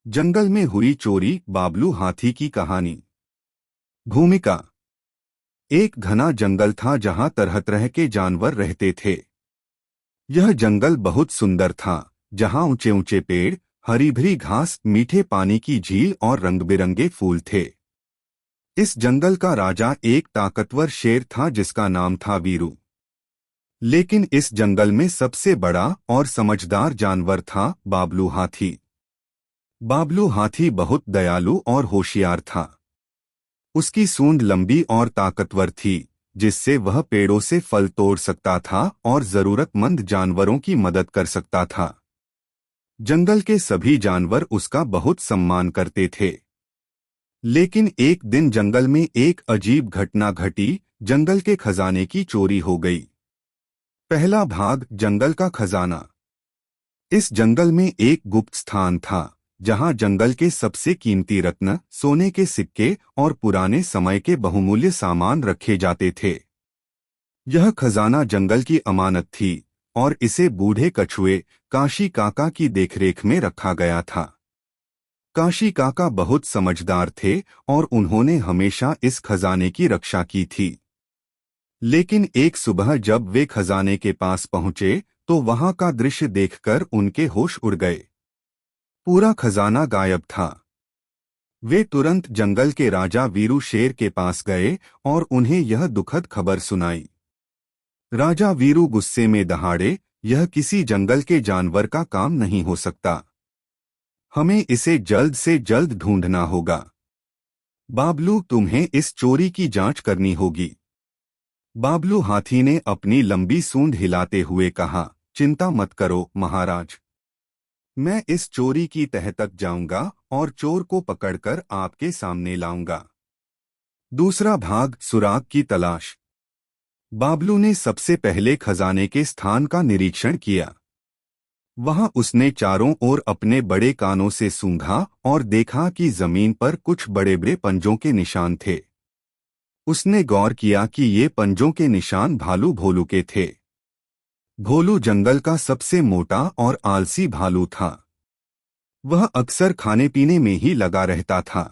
जंगल में हुई चोरी, बाबलू हाथी की कहानी। भूमिका। एक घना जंगल था जहां तरह तरह के जानवर रहते थे। यह जंगल बहुत सुंदर था, जहां ऊंचे ऊंचे पेड़, हरी भरी घास, मीठे पानी की झील और रंग बिरंगे फूल थे। इस जंगल का राजा एक ताकतवर शेर था जिसका नाम था वीरू। लेकिन इस जंगल में सबसे बड़ा और समझदार जानवर था बाबलू हाथी। बाबलू हाथी बहुत दयालु और होशियार था। उसकी सूंड लंबी और ताकतवर थी, जिससे वह पेड़ों से फल तोड़ सकता था और जरूरतमंद जानवरों की मदद कर सकता था। जंगल के सभी जानवर उसका बहुत सम्मान करते थे। लेकिन एक दिन जंगल में एक अजीब घटना घटी। जंगल के खजाने की चोरी हो गई। पहला भाग, जंगल का खजाना। इस जंगल में एक गुप्त स्थान था, जहां जंगल के सबसे कीमती रत्न, सोने के सिक्के और पुराने समय के बहुमूल्य सामान रखे जाते थे। यह खजाना जंगल की अमानत थी और इसे बूढ़े कछुए काशी काका की देखरेख में रखा गया था। काशी काका बहुत समझदार थे और उन्होंने हमेशा इस खजाने की रक्षा की थी। लेकिन एक सुबह जब वे खजाने के पास पहुंचे तो वहां का दृश्य देखकर उनके होश उड़ गए। पूरा खजाना गायब था। वे तुरंत जंगल के राजा वीरू शेर के पास गए और उन्हें यह दुखद खबर सुनाई। राजा वीरू गुस्से में दहाड़े, यह किसी जंगल के जानवर का काम नहीं हो सकता। हमें इसे जल्द से जल्द ढूंढना होगा। बाबलू, तुम्हें इस चोरी की जांच करनी होगी। बाबलू हाथी ने अपनी लंबी सूंड हिलाते हुए कहा, चिंता मत करो महाराज। मैं इस चोरी की तह तक जाऊंगा और चोर को पकड़कर आपके सामने लाऊंगा। दूसरा भाग, सुराग की तलाश। बाबलू ने सबसे पहले खजाने के स्थान का निरीक्षण किया। वहां उसने चारों ओर अपने बड़े कानों से सूंघा और देखा कि जमीन पर कुछ बड़े बड़े पंजों के निशान थे। उसने गौर किया कि ये पंजों के निशान भालू भोलू के थे। भोलू जंगल का सबसे मोटा और आलसी भालू था। वह अक्सर खाने पीने में ही लगा रहता था।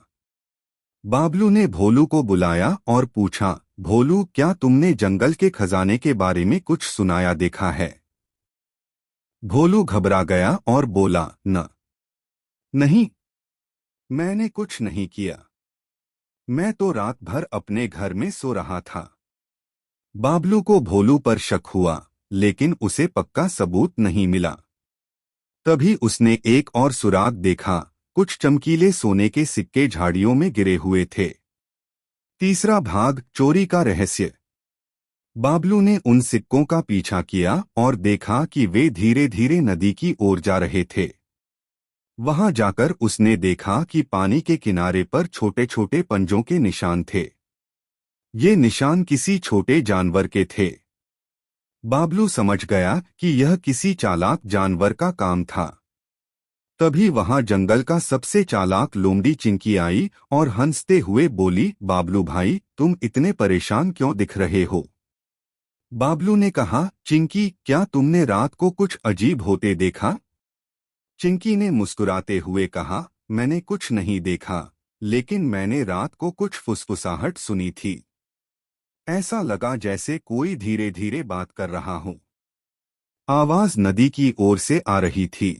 बाबलू ने भोलू को बुलाया और पूछा, भोलू, क्या तुमने जंगल के खजाने के बारे में कुछ सुनाया देखा है? भोलू घबरा गया और बोला, नहीं, मैंने कुछ नहीं किया। मैं तो रात भर अपने घर में सो रहा था। बाबलू को भोलू पर शक हुआ, लेकिन उसे पक्का सबूत नहीं मिला। तभी उसने एक और सुराग देखा। कुछ चमकीले सोने के सिक्के झाड़ियों में गिरे हुए थे। तीसरा भाग, चोरी का रहस्य। बाबलू ने उन सिक्कों का पीछा किया और देखा कि वे धीरे धीरे नदी की ओर जा रहे थे। वहां जाकर उसने देखा कि पानी के किनारे पर छोटे छोटे पंजों के निशान थे। ये निशान किसी छोटे जानवर के थे। बाबलू समझ गया कि यह किसी चालाक जानवर का काम था। तभी वहां जंगल का सबसे चालाक लोमड़ी चिंकी आई और हंसते हुए बोली, बाबलू भाई, तुम इतने परेशान क्यों दिख रहे हो? बाबलू ने कहा, चिंकी, क्या तुमने रात को कुछ अजीब होते देखा? चिंकी ने मुस्कुराते हुए कहा, मैंने कुछ नहीं देखा, लेकिन मैंने रात को कुछ फुसफुसाहट सुनी थी। ऐसा लगा जैसे कोई धीरे धीरे बात कर रहा हो। आवाज नदी की ओर से आ रही थी।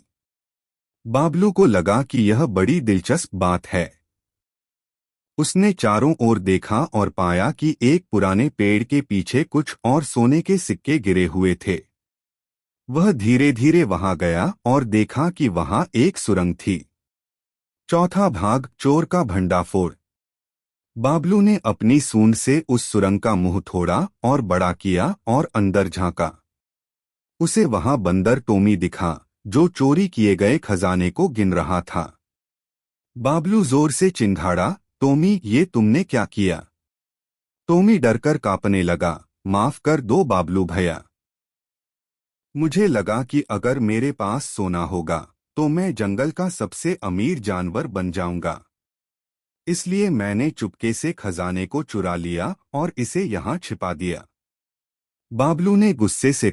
बाबलू को लगा कि यह बड़ी दिलचस्प बात है। उसने चारों ओर देखा और पाया कि एक पुराने पेड़ के पीछे कुछ और सोने के सिक्के गिरे हुए थे। वह धीरे धीरे वहां गया और देखा कि वहां एक सुरंग थी। चौथा भाग, चोर का भंडाफोड़। बाबलू ने अपनी सूंड से उस सुरंग का मुंह थोड़ा और बड़ा किया और अंदर झांका। उसे वहां बंदर टोमी दिखा, जो चोरी किए गए खजाने को गिन रहा था। बाबलू जोर से चिंघाड़ा, टोमी, ये तुमने क्या किया? टोमी डरकर कांपने लगा, माफ कर दो बाबलू भैया। मुझे लगा कि अगर मेरे पास सोना होगा तो मैं जंगल का सबसे अमीर जानवर बन जाऊंगा। इसलिए मैंने चुपके से खजाने को चुरा लिया और इसे यहाँ छिपा दिया। बाबलू ने गुस्से से